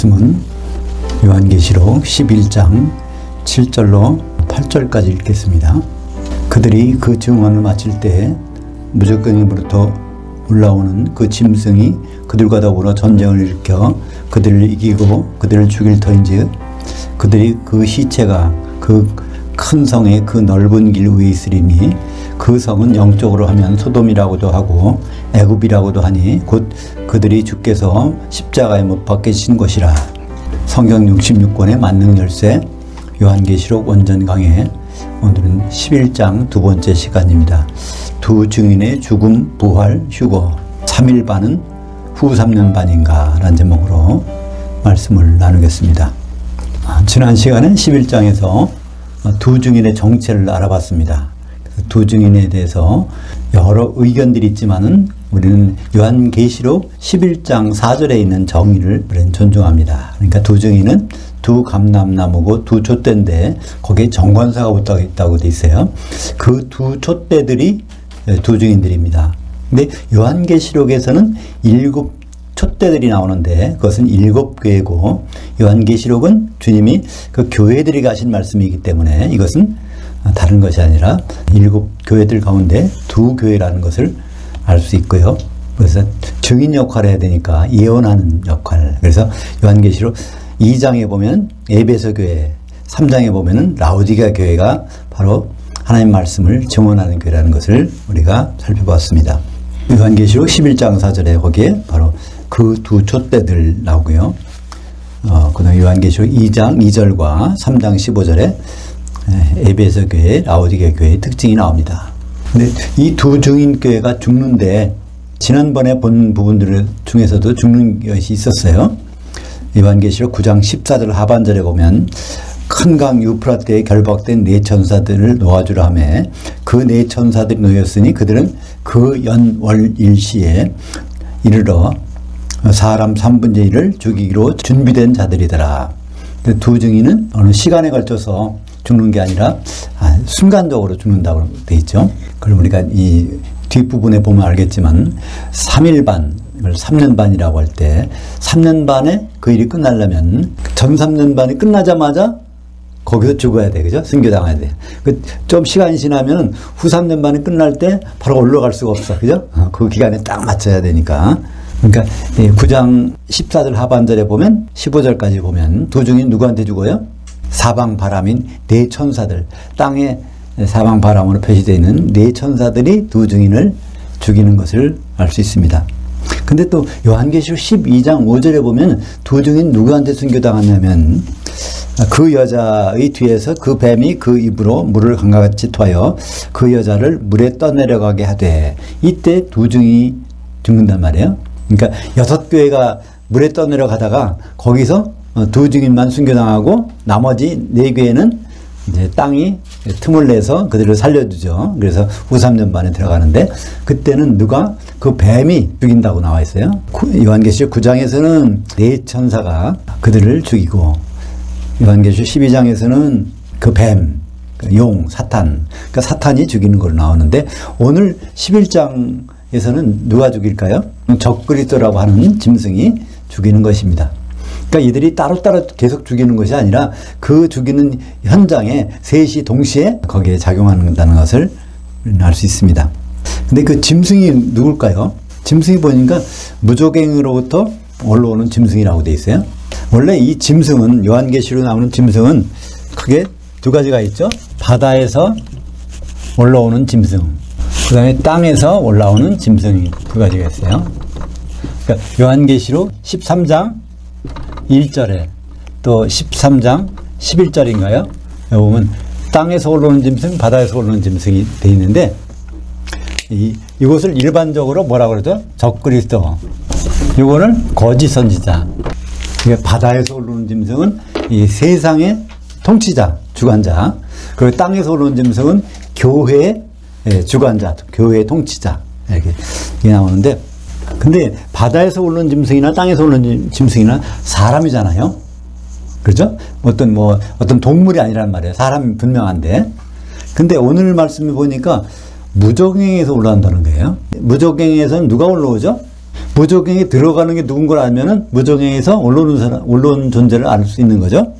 말씀은 요한계시록 11장 7절로 8절까지 읽겠습니다. 그들이 그 증언을 마칠 때 무적갱이로부터 올라오는 그 짐승이 그들과 더불어 전쟁을 일으켜 그들을 이기고 그들을 죽일 터인즉 그들이 그 시체가 그 큰 성의 그 넓은 길 위에 있으리니 그 성은 영적으로 하면 소돔이라고도 하고 애굽이라고도 하니 곧 그들이 주께서 십자가에 못 박히신 것이라. 성경 66권의 만능 열쇠 요한계시록 원전 강해. 오늘은 11장 두 번째 시간입니다. 두 증인의 죽음, 부활, 휴거 3일 반은 후 3년 반인가 라는 제목으로 말씀을 나누겠습니다. 지난 시간은 11장에서 두 증인의 정체를 알아봤습니다. 두 증인에 대해서 여러 의견들이 있지만은 우리는 요한계시록 11장 4절에 있는 정의를 우리는 존중합니다. 그러니까 두 증인은 두 감람나무고 두 촛대인데 거기에 정관사가 붙어 있다고 돼 있어요. 그 두 촛대들이 두 증인들입니다. 근데 요한계시록에서는 7 촛대들이 나오는데 그것은 7 교회고 요한계시록은 주님이 그 교회들이 가신 말씀이기 때문에 이것은 다른 것이 아니라 7 교회들 가운데 두 교회라는 것을 알 수 있고요. 그래서 증인 역할을 해야 되니까 예언하는 역할. 그래서 요한계시록 2장에 보면 에베소 교회, 3장에 보면은 라오디게아 교회가 바로 하나님 말씀을 증언하는 교회라는 것을 우리가 살펴봤습니다. 요한계시록 11장 4절에 거기에 바로 그 두 촛대들 나오고요. 그다음 요한계시록 2장 2절과 3장 15절에 에베소 교회, 라오디게아 교회의 특징이 나옵니다. 근데 이 두 증인 교회가 죽는데 지난번에 본 부분들 중에서도 죽는 것이 있었어요. 요한계시록 9장 14절 하반절에 보면 큰 강 유프라테에 결박된 네 천사들을 놓아주라 하며 그 네 천사들이 놓였으니 그들은 그 연월 일시에 이르러 사람 3분의 1을 죽이기로 준비된 자들이더라. 두 증인은 어느 시간에 걸쳐서 죽는 게 아니라 순간적으로 죽는다고 되어 있죠. 그럼 우리가 이 뒷부분에 보면 알겠지만 3일 반, 이걸 3년 반이라고 할 때 3년 반에 그 일이 끝나려면 전 3년 반이 끝나자마자 거기서 죽어야 돼. 그죠? 순교당해야 돼. 좀 시간이 지나면 후 3년 반이 끝날 때 바로 올라갈 수가 없어. 그죠? 그 기간에 딱 맞춰야 되니까. 그러니까 9장 14절 하반절에 보면 15절까지 보면 두 증인 누구한테 죽어요? 사방 바람인 네 천사들, 땅에 사방 바람으로 표시되어 있는 네 천사들이 두 증인을 죽이는 것을 알 수 있습니다. 근데 또 요한계시록 12장 5절에 보면 두 증인 누구한테 순교당했냐면 그 여자의 뒤에서 그 뱀이 그 입으로 물을 강같이 토하여 그 여자를 물에 떠내려가게 하되 이때 두 증인이 죽는단 말이에요. 그러니까 6교회가 물에 떠내려가다가 거기서 두 증인만 순교당하고 나머지 4교회는 이제 땅이 틈을 내서 그들을 살려주죠. 그래서 후 3년 반에 들어가는데 그때는 누가 그 뱀이 죽인다고 나와 있어요. 요한계시록 9장에서는 네 천사가 그들을 죽이고 요한계시록 12장에서는 그 뱀, 용, 사탄, 그러니까 사탄이 죽이는 걸로 나오는데 오늘 11장에서는 누가 죽일까요? 적그리스도라고 하는 짐승이 죽이는 것입니다. 그러니까 이들이 따로따로 계속 죽이는 것이 아니라 그 죽이는 현장에 셋이 동시에 거기에 작용한다는 것을 알 수 있습니다. 근데 그 짐승이 누굴까요? 짐승이 보니까 무적행으로부터 올라오는 짐승이라고 되어 있어요. 원래 이 짐승은 요한계시로 나오는 짐승은 크게 두 가지가 있죠. 바다에서 올라오는 짐승, 그 다음에 땅에서 올라오는 짐승이 두 가지가 있어요. 그러니까 요한계시록 13장 1절에 또 13장 11절인가요? 여기 보면 땅에서 올라오는 짐승, 바다에서 올라오는 짐승이 되어 있는데 이것을 일반적으로 뭐라고 그러죠? 적그리스도. 이거는 거짓 선지자. 그러니까 바다에서 올라오는 짐승은 이 세상의 통치자, 주관자. 그리고 땅에서 올라오는 짐승은 교회의 주관자, 교회의 통치자. 이렇게 나오는데 근데 바다에서 오르는 짐승이나 땅에서 오르는 짐승이나 사람이잖아요. 그렇죠? 어떤 동물이 아니란 말이에요. 사람이 분명한데. 근데 오늘 말씀을 보니까 무적행에서 올라온다는 거예요. 무적행에서는 누가 올라오죠? 무적행에 들어가는 게 누군 걸 알면은 무적행에서 올라오는 존재를 알 수 있는 거죠.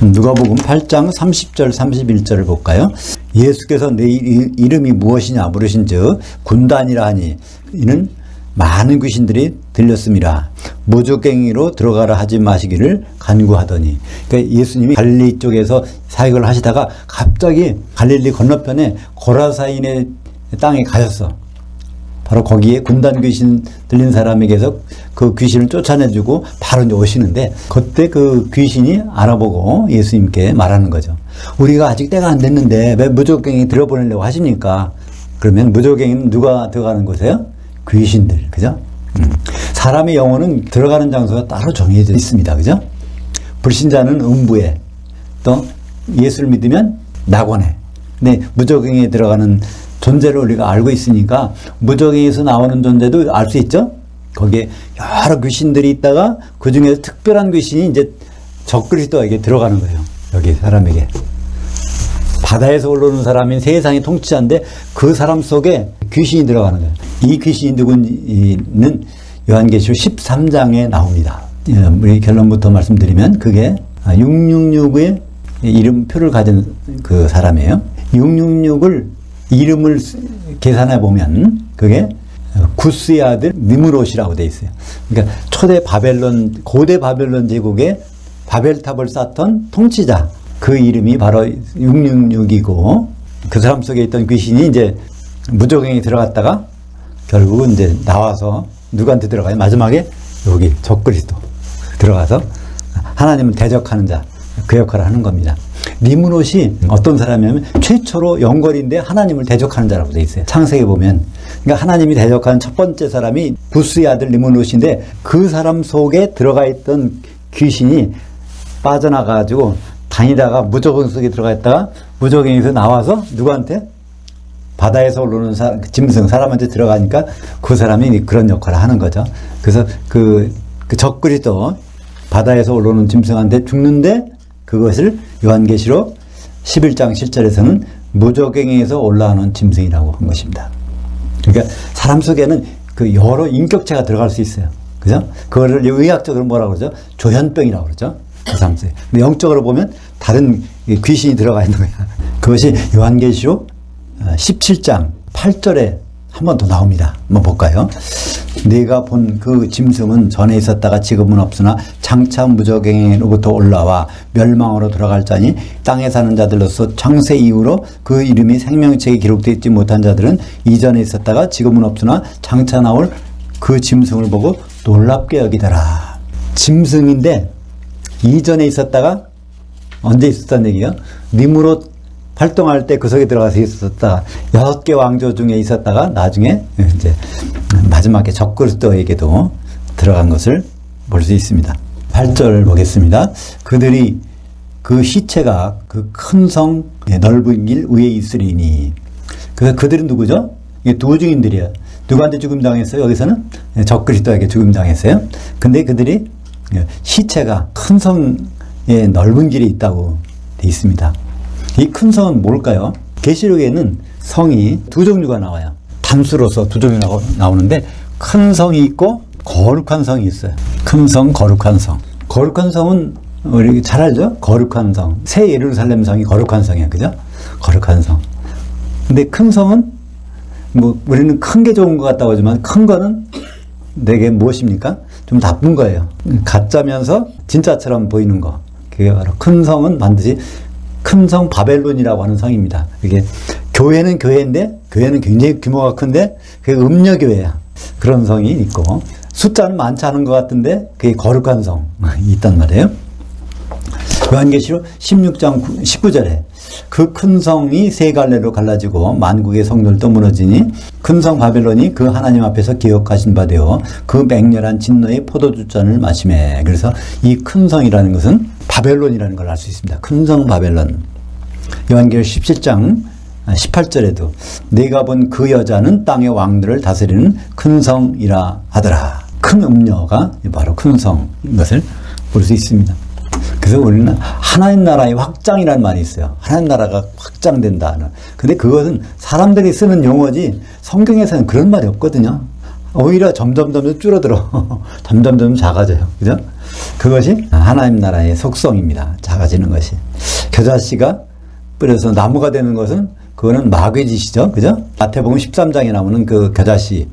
누가복음 8장 30절 31절을 볼까요? 예수께서 내 이름이 무엇이냐 물으신즉 군단이라 하니 이는 많은 귀신들이 들렸습니다. 무적행이로 들어가라 하지 마시기를 간구하더니. 그러니까 예수님이 갈릴리 쪽에서 사역을 하시다가 갑자기 갈릴리 건너편에 고라사인의 땅에 가셨어. 바로 거기에 군단 귀신 들린 사람에게서 그 귀신을 쫓아내주고 바로 이제 오시는데, 그때 그 귀신이 알아보고 예수님께 말하는 거죠. 우리가 아직 때가 안 됐는데 왜 무적행이 들어보내려고 하십니까? 그러면 무적행은 누가 들어가는 곳이에요? 귀신들, 그죠? 사람의 영혼은 들어가는 장소가 따로 정해져 있습니다, 그죠? 불신자는 음부에, 또 예수를 믿으면 낙원에. 근데 무적행에 들어가는 존재를 우리가 알고 있으니까 무적행에서 나오는 존재도 알 수 있죠? 거기에 여러 귀신들이 있다가 그 중에서 특별한 귀신이 이제 적그리스도에게 들어가는 거예요. 여기 사람에게. 바다에서 올라오는 사람인 세상의 통치자인데 그 사람 속에 귀신이 들어가는 거예요. 이 귀신이 누군지는 요한계시록 13장에 나옵니다. 우리 결론부터 말씀드리면 그게 666의 이름표를 가진 그 사람이에요. 666을 이름을 계산해 보면 그게 구스의 아들 니므롯이라고 돼 있어요. 그러니까 초대 바벨론, 고대 바벨론 제국의 바벨탑을 쌓던 통치자, 그 이름이 바로 666이고, 그 사람 속에 있던 귀신이 이제 무적행에 들어갔다가 결국은 이제 나와서 누구한테 들어가요? 마지막에 여기 적그리스도 들어가서 하나님을 대적하는 자, 그 역할을 하는 겁니다. 니므롯이 어떤 사람이냐면 최초로 영걸인데 하나님을 대적하는 자라고 돼 있어요. 창세기 보면. 그러니까 하나님이 대적한 첫 번째 사람이 구스의 아들 니므롯인데, 그 사람 속에 들어가 있던 귀신이 빠져나가가지고 다니다가 무적행 속에 들어가 있다가 무적행에서 나와서 누구한테? 바다에서 올라오는 짐승, 사람한테 들어가니까 그 사람이 그런 역할을 하는 거죠. 그래서 그 적그리스도, 바다에서 올라오는 짐승한테 죽는데 그것을 요한계시록 11장 7절에서는 무적행에서 올라오는 짐승이라고 한 것입니다. 그러니까 사람 속에는 그 여러 인격체가 들어갈 수 있어요. 그죠? 그거를 의학적으로 뭐라고 그러죠? 조현병이라고 그러죠. 그 사람 속에. 근데 영적으로 보면 다른 귀신이 들어가 있는 거야. 그것이 요한계시록 17장 8절에 한 번 더 나옵니다. 한번 볼까요? 내가 본 그 짐승은 전에 있었다가 지금은 없으나 장차 무적행으로부터 올라와 멸망으로 들어갈 자니 땅에 사는 자들로서 창세 이후로 그 이름이 생명책에 기록되어 있지 못한 자들은 이전에 있었다가 지금은 없으나 장차 나올 그 짐승을 보고 놀랍게 여기더라. 짐승인데 이전에 있었다가 언제 있었다는 얘기예요? 니므롯 활동할 때 그 속에 들어가서 있었다가 6개 왕조 중에 있었다가 나중에 이제 마지막에 적그리스도에게도 들어간 것을 볼 수 있습니다. 8절 보겠습니다. 그들이 그 시체가 그 큰 성 넓은 길 위에 있으리니. 그래서 그들은 누구죠? 이게 두 증인들이에요. 누구한테 죽임 당했어요? 여기서는 적그리스도에게 죽임 당했어요. 근데 그들이 시체가 큰 성의 넓은 길에 있다고 돼 있습니다. 이 큰 성은 뭘까요? 계시록에는 성이 두 종류가 나와요. 단수로서 두 종류가 나오는데 큰 성이 있고 거룩한 성이 있어요. 큰 성, 거룩한 성. 거룩한 성은 우리 잘 알죠? 거룩한 성. 새 예루살렘 성이 거룩한 성이에요. 그죠? 거룩한 성. 근데 큰 성은 뭐 우리는 큰 게 좋은 것 같다고 하지만 큰 거는 내게 무엇입니까? 좀 나쁜 거예요. 가짜면서 진짜처럼 보이는 거. 그게 바로 큰 성은 반드시 큰 성 바벨론이라고 하는 성입니다. 이게 교회는 교회인데 교회는 굉장히 규모가 큰데 그게 음녀교회야. 그런 성이 있고 숫자는 많지 않은 것 같은데 그게 거룩한 성이 있단 말이에요. 요한계시록 16장 19절에 그 큰 성이 세 갈래로 갈라지고 만국의 성들도 무너지니 큰 성 바벨론이 그 하나님 앞에서 기억하신 바 되어 그 맹렬한 진노의 포도주잔을 마시매. 그래서 이 큰 성이라는 것은 바벨론이라는 걸 알 수 있습니다. 큰 성 바벨론. 요한계시록 17장 18절에도 내가 본 그 여자는 땅의 왕들을 다스리는 큰 성이라 하더라. 큰 음녀가 바로 큰 성인 것을 볼 수 있습니다. 그래서 우리는 하나님 나라의 확장이라는 말이 있어요. 하나님 나라가 확장된다. 근데 그것은 사람들이 쓰는 용어지 성경에서는 그런 말이 없거든요. 오히려 점점 줄어들어. 점점 작아져요. 그죠? 그것이 하나님 나라의 속성입니다. 작아지는 것이. 겨자씨가 뿌려서 나무가 되는 것은 그거는 마귀의 짓이죠. 그죠? 마태복음 13장에 나오는 그 겨자씨.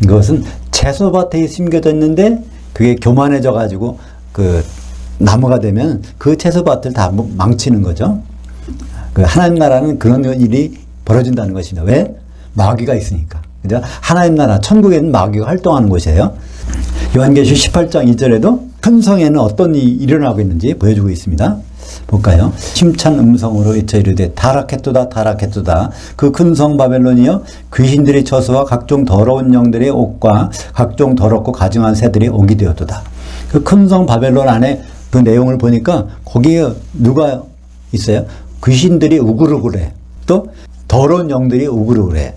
그것은 채소밭에 심겨져 있는데 그게 교만해져 가지고 그 나무가 되면 그 채소밭을 다 망치는 거죠. 그 하나님 나라는 그런 일이 벌어진다는 것입니다. 왜? 마귀가 있으니까. 그죠? 하나님 나라, 천국에는 마귀가 활동하는 곳이에요. 요한계시록 18장 2절에도 큰 성에는 어떤 일이 일어나고 있는지 보여주고 있습니다. 볼까요? 힘찬 음성으로 외쳐 이르되 타락했도다 타락했도다 그 큰 성 바벨론이여 귀신들의 처소와 각종 더러운 영들의 옷과 각종 더럽고 가증한 새들이 옥이 되었도다. 그 큰 성 바벨론 안에 그 내용을 보니까 거기에 누가 있어요? 귀신들이 우글우글해. 또 더러운 영들이 우글우글해.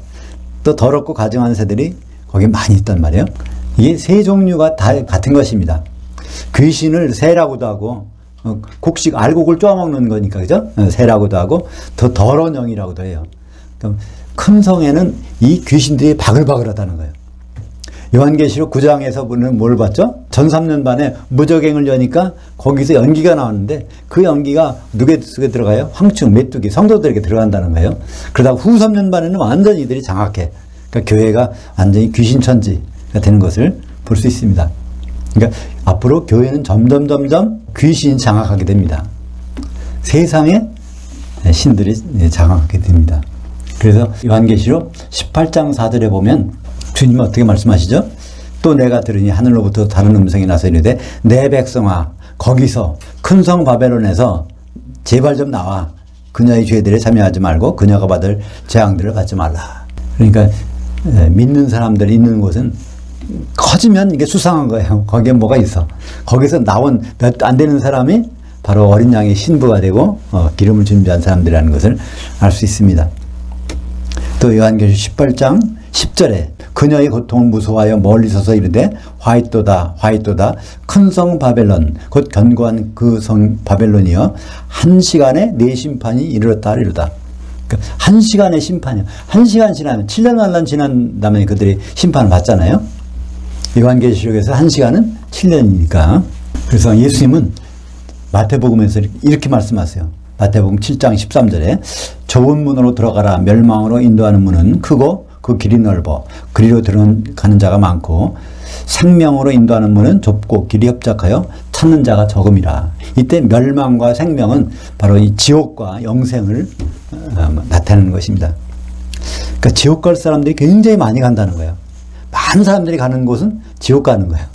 또 더럽고 가증한 새들이 거기 많이 있단 말이에요. 이게 새 종류가 다 같은 것입니다. 귀신을 새라고도 하고 곡식 알곡을 쪼아먹는 거니까 그죠? 새라고도 하고 더 더러운 영이라고도 해요. 큰 성에는 이 귀신들이 바글바글하다는 거예요. 요한계시록 9장에서 보는 뭘 봤죠? 전 3년 반에 무저갱을 여니까 거기서 연기가 나왔는데 그 연기가 누구에 들어가요? 황충, 메뚜기, 성도들에게 들어간다는 거예요. 그러다가 후 3년 반에는 완전히 이들이 장악해. 그러니까 교회가 완전히 귀신천지가 되는 것을 볼 수 있습니다. 그러니까 앞으로 교회는 점점 귀신이 장악하게 됩니다. 세상에 신들이 장악하게 됩니다. 그래서 요한계시록 18장 4절에 보면 주님은 어떻게 말씀하시죠? 또 내가 들으니 하늘로부터 다른 음성이 나서 이르되 내 백성아 거기서 큰 성 바벨론에서 제발 좀 나와. 그녀의 죄들에 참여하지 말고 그녀가 받을 재앙들을 받지 말라. 그러니까 믿는 사람들이 있는 곳은 커지면 이게 수상한 거예요. 거기에 뭐가 있어. 거기서 나온 몇 안 되는 사람이 바로 어린 양의 신부가 되고 기름을 준비한 사람들이라는 것을 알 수 있습니다. 또 요한계시록 18장 10절에 그녀의 고통을 무서워하여 멀리 서서 이르되 화이토다 화이토다 큰 성 바벨론 곧 견고한 그 성 바벨론이여 한 시간에 내 심판이 이르렀다 이르다. 그러니까 한 시간의 심판이요. 한 시간 지나면 7년 만난 지난 다음에 그들이 심판을 받잖아요. 요한계시록에서 한 시간은 7년이니까. 그래서 예수님은 마태복음에서 이렇게 말씀하세요. 마태복음 7장 13절에 좁은 문으로 들어가라. 멸망으로 인도하는 문은 크고 그 길이 넓어 그리로 들어가는 자가 많고 생명으로 인도하는 문은 좁고 길이 협착하여 찾는 자가 적음이라. 이때 멸망과 생명은 바로 이 지옥과 영생을 나타내는 것입니다. 그러니까 지옥 갈 사람들이 굉장히 많이 간다는 거예요. 많은 사람들이 가는 곳은 지옥 가는 거예요.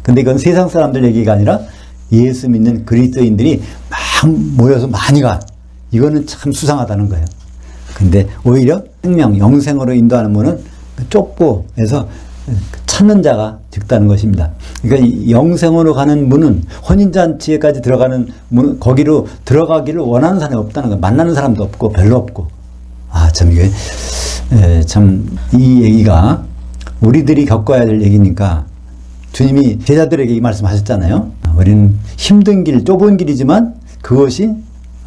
근데 이건 세상 사람들 얘기가 아니라 예수 믿는 그리스도인들이 막 모여서 많이 가. 이거는 참 수상하다는 거예요. 근데 오히려 생명, 영생으로 인도하는 문은 좁고 해서 찾는 자가 적다는 것입니다. 그러니까 영생으로 가는 문은 혼인잔치에까지 들어가는 문, 거기로 들어가기를 원하는 사람이 없다는 거예요. 만나는 사람도 없고 별로 없고. 참 이게 참 이 얘기가 우리들이 겪어야 될 얘기니까 주님이 제자들에게 이 말씀하셨잖아요. 우리는 힘든 길, 좁은 길이지만 그것이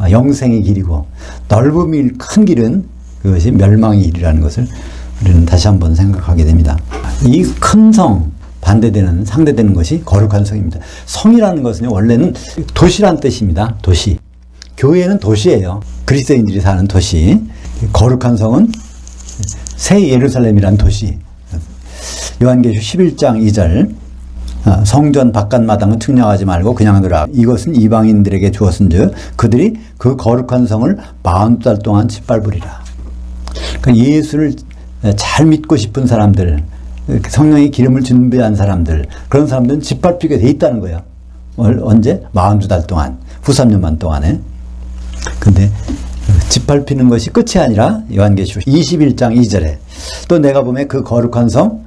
영생의 길이고 넓음이 큰 길은 그것이 멸망의 길이라는 것을 우리는 다시 한번 생각하게 됩니다. 이 큰 성 반대되는 상대되는 것이 거룩한 성입니다. 성이라는 것은 원래는 도시란 뜻입니다. 도시. 교회는 도시예요. 그리스도인들이 사는 도시. 거룩한 성은 새 예루살렘이란 도시. 요한계시록 11장 2절 성전 바깥마당은 측량하지 말고 그냥 두라. 이것은 이방인들에게 주었은즉 그들이 그 거룩한 성을 40달 동안 짓밟으리라. 그러니까 예수를 잘 믿고 싶은 사람들, 성령의 기름을 준비한 사람들, 그런 사람들은 짓밟히게 돼 있다는 거예요. 언제? 42달 동안, 후 3년만 동안에. 근데 짓밟히는 것이 끝이 아니라 요한계시록 21장 2절에 또 내가 보면 그 거룩한 성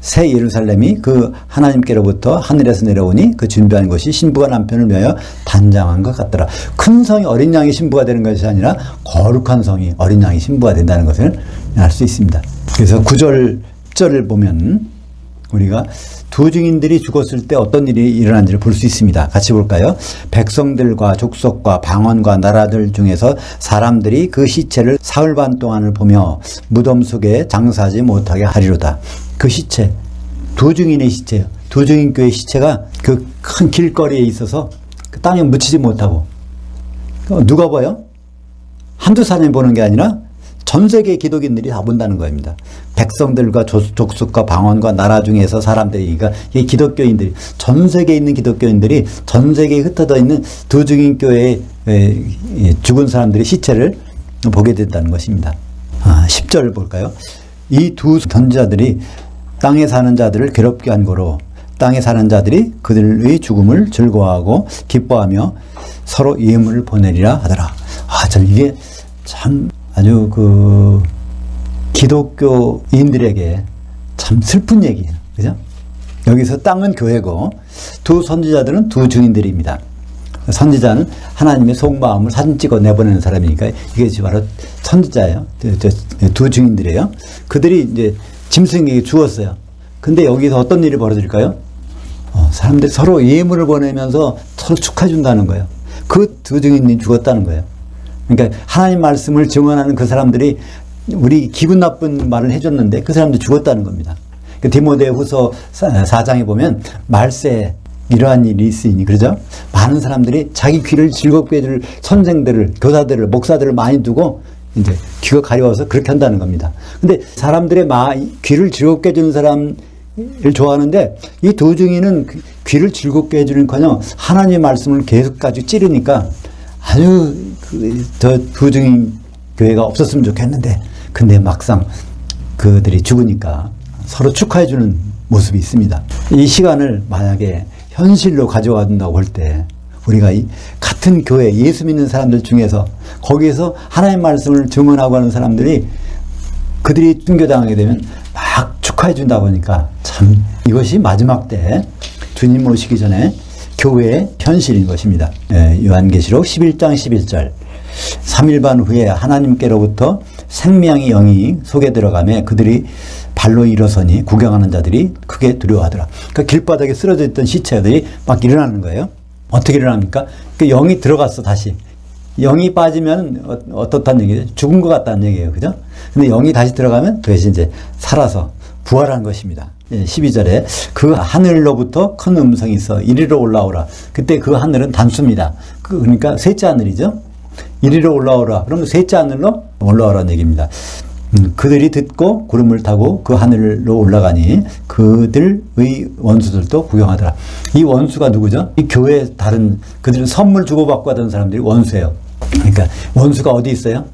새 예루살렘이 그 하나님께로부터 하늘에서 내려오니 그 준비한 것이 신부가 남편을 위하여 단장한 것 같더라. 큰 성이 어린 양의 신부가 되는 것이 아니라 거룩한 성이 어린 양의 신부가 된다는 것을 알 수 있습니다. 그래서 9절, 10절을 보면 우리가 두 증인들이 죽었을 때 어떤 일이 일어난지를 볼 수 있습니다. 같이 볼까요? 백성들과 족속과 방언과 나라들 중에서 사람들이 그 시체를 사흘 반 동안을 보며 무덤 속에 장사하지 못하게 하리로다. 그 시체, 두 증인의 시체예요. 두 증인교회 시체가 그 큰 길거리에 있어서 그 땅에 묻히지 못하고 누가 봐요? 한두 사람이 보는 게 아니라 전 세계 기독인들이 다 본다는 겁니다. 백성들과 족속과 방언과 나라 중에서 사람들이, 그러니까 이 기독교인들이, 전 세계에 있는 기독교인들이 전 세계에 흩어져 있는 두 증인교회에 죽은 사람들의 시체를 보게 된다는 것입니다. 10절 볼까요? 이 두 선지자들이 땅에 사는 자들을 괴롭게 한 거로 땅에 사는 자들이 그들의 죽음을 즐거워하고 기뻐하며 서로 예물을 보내리라 하더라. 전 이게 참 아주 그 기독교인들에게 참 슬픈 얘기예요. 그죠? 여기서 땅은 교회고 두 선지자들은 두 증인들입니다. 선지자는 하나님의 속마음을 사진 찍어 내보내는 사람이니까 이게 바로 선지자예요. 두 증인들이에요. 그들이 이제 짐승에게 죽었어요. 근데 여기서 어떤 일이 벌어질까요? 사람들이 서로 예물을 보내면서 서로 축하해 준다는 거예요. 그 두 증인이 죽었다는 거예요. 그러니까 하나님 말씀을 증언하는 그 사람들이 우리 기분 나쁜 말을 해줬는데 그 사람들이 죽었다는 겁니다. 디모데후서 4장에 보면 말세에 이러한 일이 있으니, 그러죠? 많은 사람들이 자기 귀를 즐겁게 해줄 선생들을, 교사들을, 목사들을 많이 두고 이제 귀가 가려워서 그렇게 한다는 겁니다. 근데 사람들의 귀를 즐겁게 해주는 사람을 좋아하는데 이 두 증인은 귀를 즐겁게 해주는커녕 하나님의 말씀을 계속까지 찌르니까 아주 저 두 증인 교회가 없었으면 좋겠는데, 근데 막상 그들이 죽으니까 서로 축하해주는 모습이 있습니다. 이 시간을 만약에 현실로 가져간다고 볼 때 우리가 이 같은 교회, 예수 믿는 사람들 중에서 거기에서 하나님의 말씀을 증언하고 하는 사람들이 그들이 순교당하게 되면 막 축하해 준다고 하니까 참 이것이 마지막 때 주님 오시기 전에 교회의 현실인 것입니다. 요한계시록 11장 11절 3일반 후에 하나님께로부터 생명의 영이 속에 들어가며 그들이 발로 일어서니 구경하는 자들이 크게 두려워하더라. 그러니까 길바닥에 쓰러져 있던 시체들이 막 일어나는 거예요. 어떻게 일어납니까? 그 영이 들어갔어, 다시. 영이 빠지면 어떻다는 얘기예요? 죽은 것 같다는 얘기예요. 그죠? 근데 영이 다시 들어가면 그것이 이제 살아서 부활한 것입니다. 12절에 그 하늘로부터 큰 음성이 있어 이리로 올라오라. 그때 그 하늘은 단수입니다. 그러니까 셋째 하늘이죠. 이리로 올라오라. 그러면 셋째 하늘로 올라오라는 얘기입니다. 그들이 듣고 구름을 타고 그 하늘로 올라가니 그들의 원수들도 구경하더라. 이 원수가 누구죠? 이 교회 다른 그들은 선물 주고받고 하던 사람들이 원수예요. 그러니까 원수가 어디 있어요?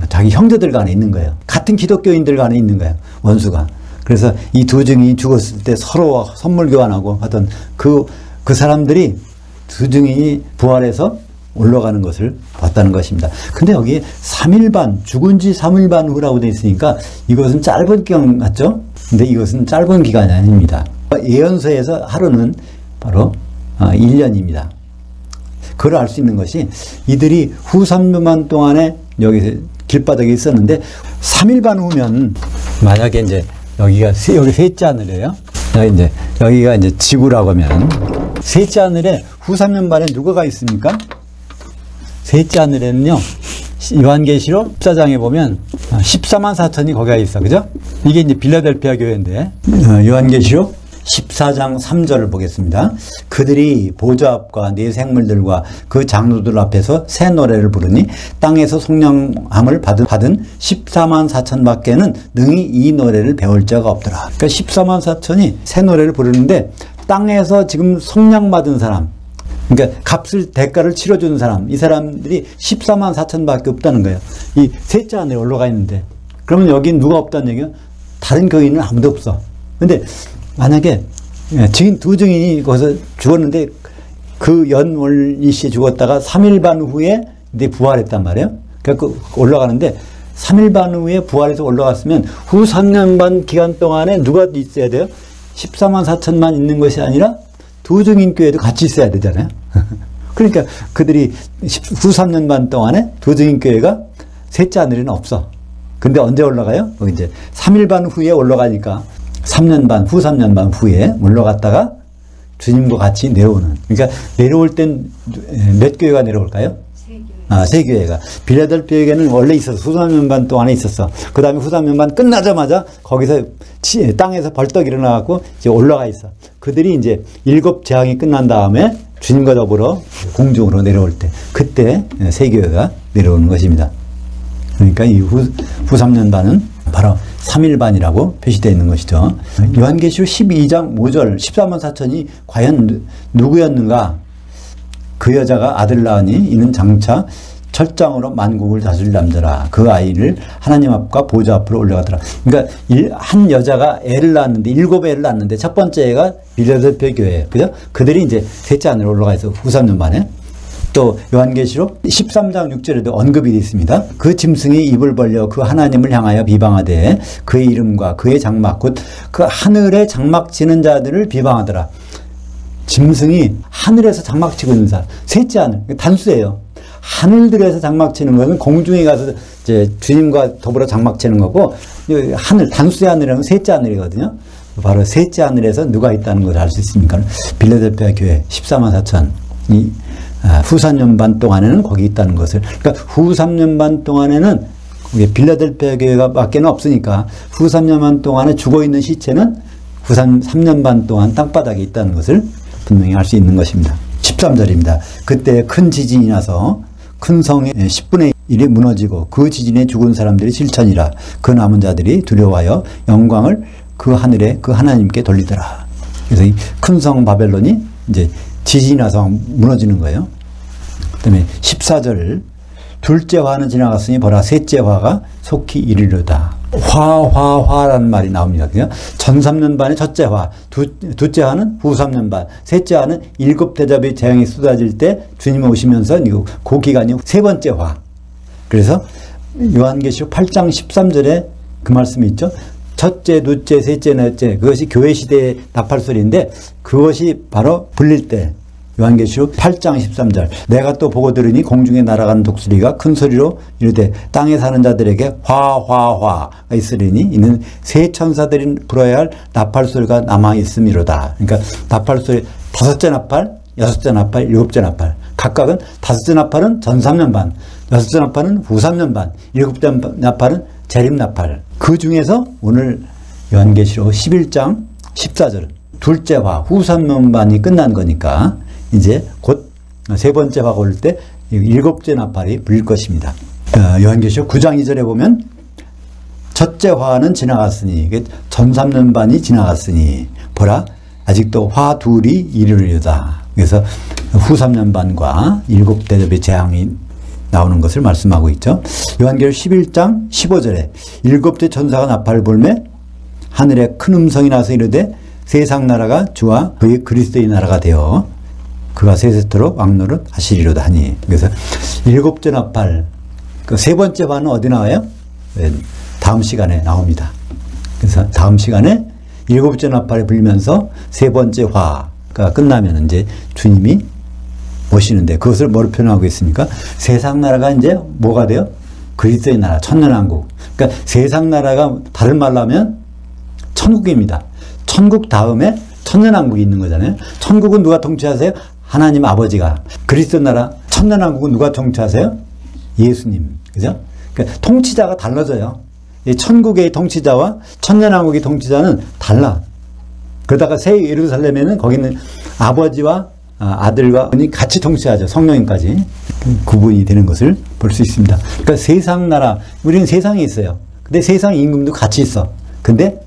자기 형제들 간에 있는 거예요. 같은 기독교인들 간에 있는 거예요. 원수가. 그래서 이 두 증인이 죽었을 때 서로 선물 교환하고 하던 그 사람들이 두 증인이 부활해서 올라가는 것을 봤다는 것입니다. 근데 여기 3일반, 죽은 지 3일반 후라고 되어 있으니까 이것은 짧은 기간 같죠? 근데 이것은 짧은 기간이 아닙니다. 예언서에서 하루는 바로 1년입니다. 그걸 알 수 있는 것이 이들이 후 3년반 동안에 여기 길바닥에 있었는데 3일반 후면 만약에 이제 여기 셋째 하늘이에요. 여기가 이제 지구라고 하면 셋째 하늘에 후 3년 반에 누가 있습니까? 셋째 하늘에는요, 요한계시록 14장에 보면 14만 4천이 거기가 있어. 그죠? 이게 이제 빌라델피아 교회인데, 요한계시록 14장 3절을 보겠습니다. 그들이 보좌 앞과 네 생물들과 그 장로들 앞에서 새 노래를 부르니 땅에서 성령함을 받은 14만 4천 밖에는 능히 이 노래를 배울 자가 없더라. 그러니까 14만 4천이 새 노래를 부르는데 땅에서 지금 성령 받은 사람, 그러니까 값을 대가를 치러주는 사람, 이 사람들이 14만 4천 밖에 없다는 거예요. 이 셋째 하늘에 올라가 있는데, 그러면 여기 누가 없다는 얘기야? 다른 교인은 아무도 없어. 근데 만약에 증인 두 증인이 거기서 죽었는데 그 연월리 씨 죽었다가 3일반 후에 이제 부활했단 말이에요. 그래서 올라가는데 3일반 후에 부활해서 올라갔으면 후 3년 기간 동안에 누가 있어야 돼요? 14만 4천만 있는 것이 아니라 두 증인 교회도 같이 있어야 되잖아요. 그러니까 그들이 후 3년 반 동안에 두 증인 교회가 셋째 하늘에는 없어. 근데 언제 올라가요? 이제 3일 반 후에 올라가니까 3년 반, 후 3년 반 후에 올라갔다가 주님과 같이 내려오는. 그러니까 내려올 땐 몇 교회가 내려올까요? 세 교회. 세 교회가. 빌라델피아 교회는 원래 있었어. 후삼연반 동안에 있었어. 그 다음에 후삼연반 끝나자마자 거기서 땅에서 벌떡 일어나갖고 이제 올라가 있어. 그들이 이제 7 재앙이 끝난 다음에 주님과 더불어 공중으로 내려올 때, 그때 세 교회가 내려오는 것입니다. 그러니까 이 후3년반은 바로 3일반이라고 표시되어 있는 것이죠. 요한계시록 12장 5절 14만 4천이 과연 누구였는가? 그 여자가 아들 낳으니 이는 장차 철장으로 만국을 다스릴 남자라. 그 아이를 하나님 앞과 보좌 앞으로 올라가더라. 그러니까 한 여자가 애를 낳았는데 7애를 낳았는데 첫 번째 애가 빌라델피아 교회. 그죠? 그들이 이제 셋째 하늘로 올라가 있어. 후3년반에. 또 요한계시록 13장 6절에도 언급이 되어 있습니다. 그 짐승이 입을 벌려 그 하나님을 향하여 비방하되 그의 이름과 그의 장막 곧 그 하늘에 장막 치는 자들을 비방하더라. 짐승이 하늘에서 장막 치고 있는 사람. 셋째 하늘. 단수예요. 하늘들에서 장막 치는 것은 공중에 가서 이제 주님과 더불어 장막 치는 거고, 하늘, 단수의 하늘이라는 셋째 하늘이거든요. 바로 셋째 하늘에서 누가 있다는 걸 알 수 있습니까? 빌라델피아 교회 14만 4천이 후 3년반 동안에는 거기 있다는 것을. 그러니까 후 3년반 동안에는 빌라델피아 교회가 밖에는 없으니까 후 3년반 동안에 죽어있는 시체는 후 3년반 동안 땅바닥에 있다는 것을 분명히 알 수 있는 것입니다. 13절입니다. 그때 큰 지진이 나서 큰 성의 10분의 1이 무너지고 그 지진에 죽은 사람들이 7천이라. 그 남은 자들이 두려워하여 영광을 그 하늘에 그 하나님께 돌리더라. 그래서 이 큰 성 바벨론이 이제 지진이 나서 무너지는 거예요. 그 다음에 14절 둘째 화는 지나갔으니 보라 셋째 화가 속히 이르려다. 화라는 말이 나옵니다. 그냥 전 3년반의 첫째 화, 둘째 화는 후 3년반, 셋째 화는 7 대접의 재앙이 쏟아질 때 주님 오시면서 그 기간이 세 번째 화. 그래서 요한계시록 8장 13절에 그 말씀이 있죠. 첫째, 둘째, 셋째, 넷째, 그것이 교회 시대의 나팔소리인데 그것이 바로 불릴 때 요한계시록 8장 13절 내가 또 보고 들으니 공중에 날아가는 독수리가 큰 소리로 이르되 땅에 사는 자들에게 화화화가 있으리니 이는 세 천사들이 불어야 할 나팔소리가 남아있음이로다. 그러니까 나팔소리 5째 나팔, 6째 나팔, 7째 나팔 각각은 5째 나팔은 전 3년반, 6째 나팔은 후 3년반, 7째 나팔은 재림나팔. 그 중에서 오늘 요한계시록 11장 14절은 둘째 화, 후 3년반이 끝난 거니까 이제 곧 세 번째 화가 올 때 7째 나팔이 불릴 것입니다. 요한계시록 9장 2절에 보면 첫째 화는 지나갔으니 전 3년반이 지나갔으니 보라 아직도 화 둘이 이르려다. 그래서 후 3년반과 7대접의 재앙이 나오는 것을 말씀하고 있죠. 요한계시록 11장 15절에 7째 천사가 나팔을 불매 하늘에 큰 음성이 나서 이르되 세상 나라가 주와 그의 그리스도의 나라가 되어 그가 세세토록 왕노릇 하시리로다 하니. 그래서 7째 나팔, 그 세 번째 화는 어디 나와요? 다음 시간에 나옵니다. 그래서 다음 시간에 7째 나팔이 불면서 세 번째 화가 끝나면 이제 주님이 오시는데 그것을 뭐로 표현하고 있습니까? 세상 나라가 이제 뭐가 돼요? 그리스도의 나라, 천년왕국. 그러니까 세상 나라가 다른 말로 하면 천국입니다. 천국 다음에 천년왕국이 있는 거잖아요. 천국은 누가 통치하세요? 하나님 아버지가. 그리스도 나라, 천년왕국은 누가 통치하세요? 예수님. 그죠? 그러니까 통치자가 달라져요. 이 천국의 통치자와 천년왕국의 통치자는 달라. 그러다가 새 예루살렘에는 거기는 아버지와 아들과 같이 통치하죠. 성령님까지 구분이 되는 것을 볼 수 있습니다. 그러니까 세상 나라, 우리는 세상에 있어요. 근데 세상 임금도 같이 있어. 근데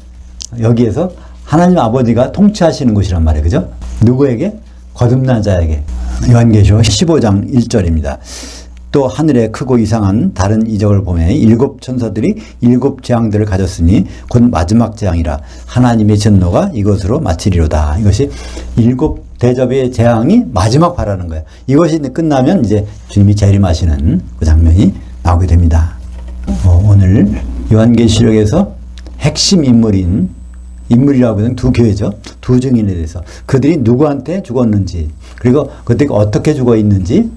여기에서 하나님 아버지가 통치하시는 곳이란 말이에요. 그죠? 누구에게? 거듭난 자에게. 요한계시록 15장 1절입니다. 또 하늘에 크고 이상한 다른 이적을 보매 7 천사들이 7 재앙들을 가졌으니 곧 마지막 재앙이라 하나님의 진노가 이것으로 마치리로다. 이것이 7 대접의 재앙이 마지막 화라는 거예요. 이것이 끝나면 이제 주님이 재림하시는 그 장면이 나오게 됩니다. 오늘 요한계시록에서 핵심 인물이라고 하는 두 교회죠. 두 증인에 대해서 그들이 누구한테 죽었는지 그리고 그들이 어떻게 죽어 있는지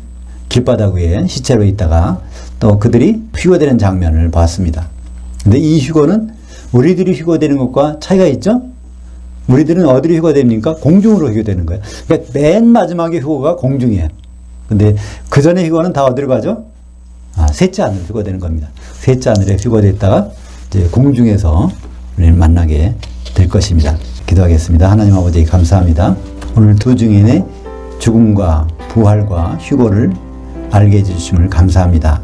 길바닥 위에 시체로 있다가 또 그들이 휴거되는 장면을 봤습니다. 근데 이 휴거는 우리들이 휴거되는 것과 차이가 있죠? 우리들은 어디로 휴거됩니까? 공중으로 휴거되는 거예요. 그러니까 맨 마지막에 휴거가 공중이에요. 근데 그 전에 휴거는 다 어디로 가죠? 셋째 하늘에 휴거되는 겁니다. 셋째 하늘에 휴거됐다가 이제 공중에서 우리를 만나게 될 것입니다. 기도하겠습니다. 하나님 아버지 감사합니다. 오늘 두 증인의 죽음과 부활과 휴거를 알게 해주심을 감사합니다.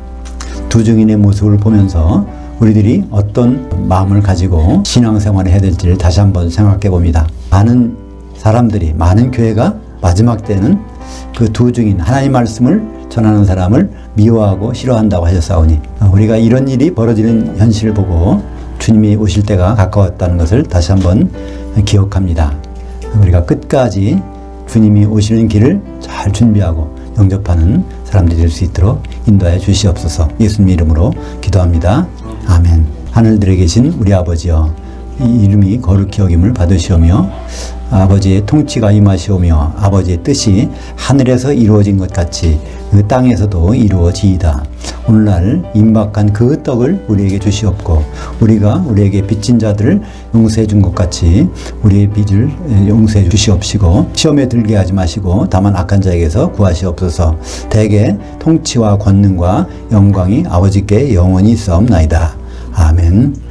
두 증인의 모습을 보면서 우리들이 어떤 마음을 가지고 신앙생활을 해야 될지를 다시 한번 생각해 봅니다. 많은 사람들이, 많은 교회가 마지막 때는 그 두 증인, 하나님 말씀을 전하는 사람을 미워하고 싫어한다고 하셨사오니 우리가 이런 일이 벌어지는 현실을 보고 주님이 오실 때가 가까웠다는 것을 다시 한번 기억합니다. 우리가 끝까지 주님이 오시는 길을 잘 준비하고 영접하는 사람들이 될 수 있도록 인도하여 주시옵소서. 예수님 이름으로 기도합니다. 아멘. 하늘들에 계신 우리 아버지여, 이 이름이 거룩히 여김을 받으시오며 아버지의 통치가 임하시오며 아버지의 뜻이 하늘에서 이루어진 것 같이 그 땅에서도 이루어지이다. 오늘날 임박한 그 떡을 우리에게 주시옵고 우리가 우리에게 빚진 자들을 용서해 준 것 같이 우리의 빚을 용서해 주시옵시고 시험에 들게 하지 마시고 다만 악한 자에게서 구하시옵소서. 대개 통치와 권능과 영광이 아버지께 영원히 있사옵나이다. 아멘.